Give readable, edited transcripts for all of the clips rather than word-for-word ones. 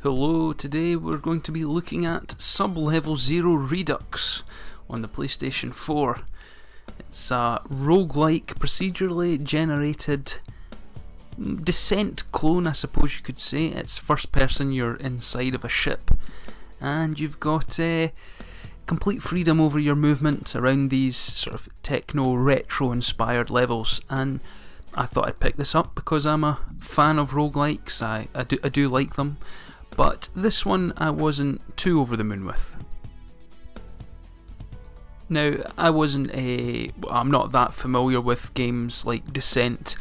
Hello, today we're going to be looking at Sublevel 0 Redux on the PlayStation 4. It's a roguelike, procedurally generated Descent clone, I suppose you could say. It's first person, you're inside of a ship, and you've got complete freedom over your movement around these sort of techno retro inspired levels. And I thought I'd pick this up because I'm a fan of roguelikes. I do like them, but this one I wasn't too over the moon with. Now, I'm not that familiar with games like Descent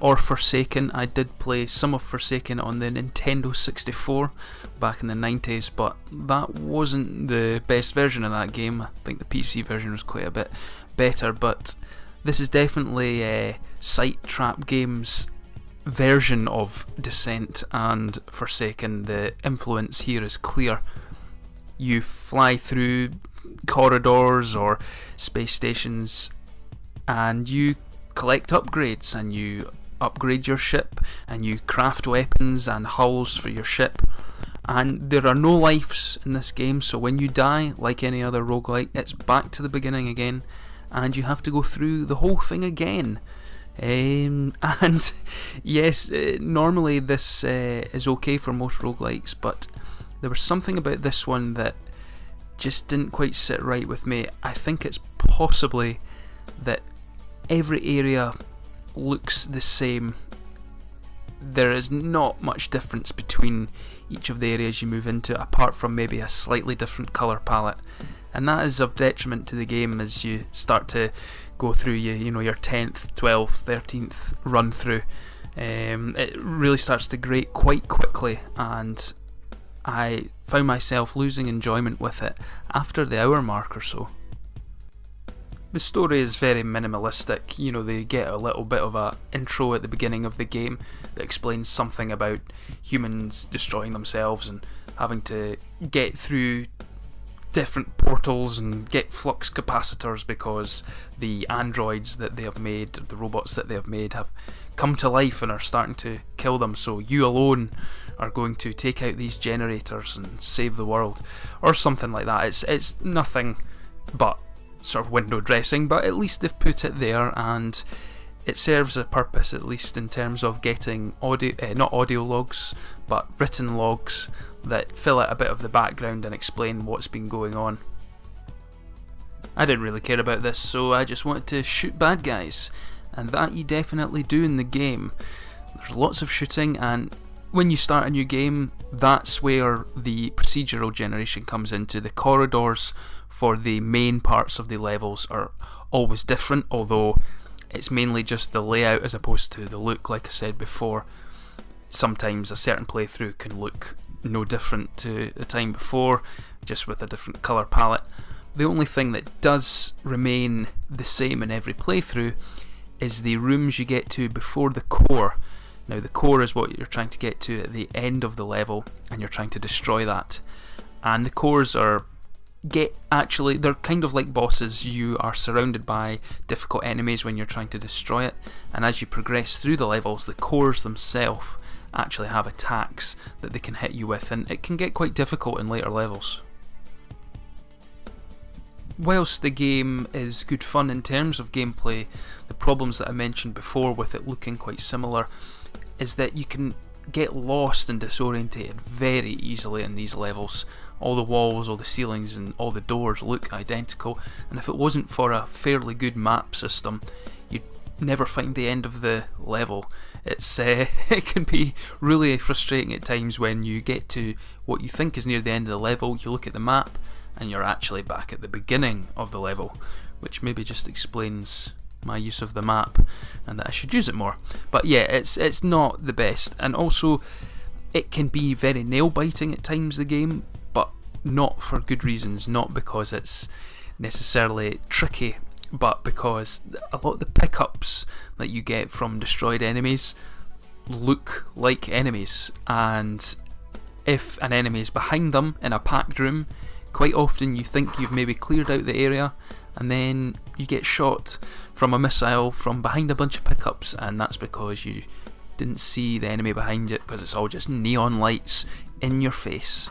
or Forsaken. I did play some of Forsaken on the Nintendo 64 back in the 90s, but that wasn't the best version of that game. I think the PC version was quite a bit better, but this is definitely SigTrap Games' version of Descent and Forsaken. The influence here is clear. You fly through corridors or space stations and you collect upgrades, and you upgrade your ship, and you craft weapons and hulls for your ship. And there are no lives in this game, so when you die, like any other roguelike, it's back to the beginning again, and you have to go through the whole thing again. And yes, normally this is okay for most roguelikes, but there was something about this one that just didn't quite sit right with me. I think it's possibly that every area looks the same. There is not much difference between each of the areas you move into, apart from maybe a slightly different colour palette, and that is of detriment to the game as you start to go through your 10th, 12th, 13th run through. It really starts to grate quite quickly, and I found myself losing enjoyment with it after the hour mark or so. The story is very minimalistic. They get a little bit of a intro at the beginning of the game that explains something about humans destroying themselves and having to get through different portals and get flux capacitors because the androids that they have made, the robots that they have made, have come to life and are starting to kill them, so you alone are going to take out these generators and save the world, or something like that. It's nothing but sort of window dressing, but at least they've put it there, and it serves a purpose, at least in terms of getting not audio logs, but written logs that fill out a bit of the background and explain what's been going on. I didn't really care about this, so I just wanted to shoot bad guys, and that you definitely do in the game. There's lots of shooting, and when you start a new game, that's where the procedural generation comes into. The corridors for the main parts of the levels are always different, although it's mainly just the layout as opposed to the look. Like I said before, sometimes a certain playthrough can look no different to the time before, just with a different colour palette. The only thing that does remain the same in every playthrough is the rooms you get to before the core. Now, the core is what you're trying to get to at the end of the level, and you're trying to destroy that. And the cores they're kind of like bosses. You are surrounded by difficult enemies when you're trying to destroy it, and as you progress through the levels, the cores themselves actually have attacks that they can hit you with, and it can get quite difficult in later levels. Whilst the game is good fun in terms of gameplay, the problems that I mentioned before with it looking quite similar is that you can get lost and disorientated very easily in these levels. All the walls, all the ceilings and all the doors look identical, and if it wasn't for a fairly good map system, you'd never find the end of the level. It can be really frustrating at times when you get to what you think is near the end of the level, you look at the map and you're actually back at the beginning of the level, which maybe just explains my use of the map and that I should use it more. But yeah, it's not the best, and also it can be very nail-biting at times, the game, but not for good reasons. Not because it's necessarily tricky, but because a lot of the pickups that you get from destroyed enemies look like enemies, and if an enemy is behind them in a packed room, quite often you think you've maybe cleared out the area, and then you get shot from a missile from behind a bunch of pickups, and that's because you didn't see the enemy behind it because it's all just neon lights in your face.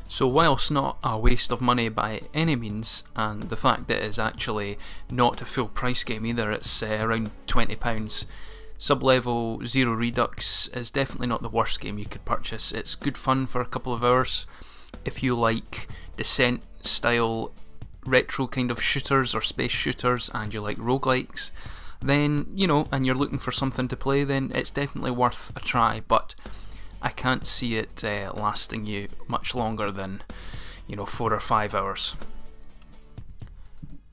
So whilst not a waste of money by any means, and the fact that it is actually not a full price game either, it's around £20, Sublevel Zero Redux is definitely not the worst game you could purchase. It's good fun for a couple of hours. If you like Descent style retro kind of shooters or space shooters and you like roguelikes, then, you know, and you're looking for something to play, then it's definitely worth a try, but I can't see it lasting you much longer than, 4 or 5 hours.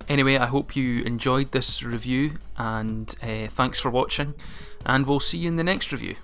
Anyway, I hope you enjoyed this review, and thanks for watching, and we'll see you in the next review.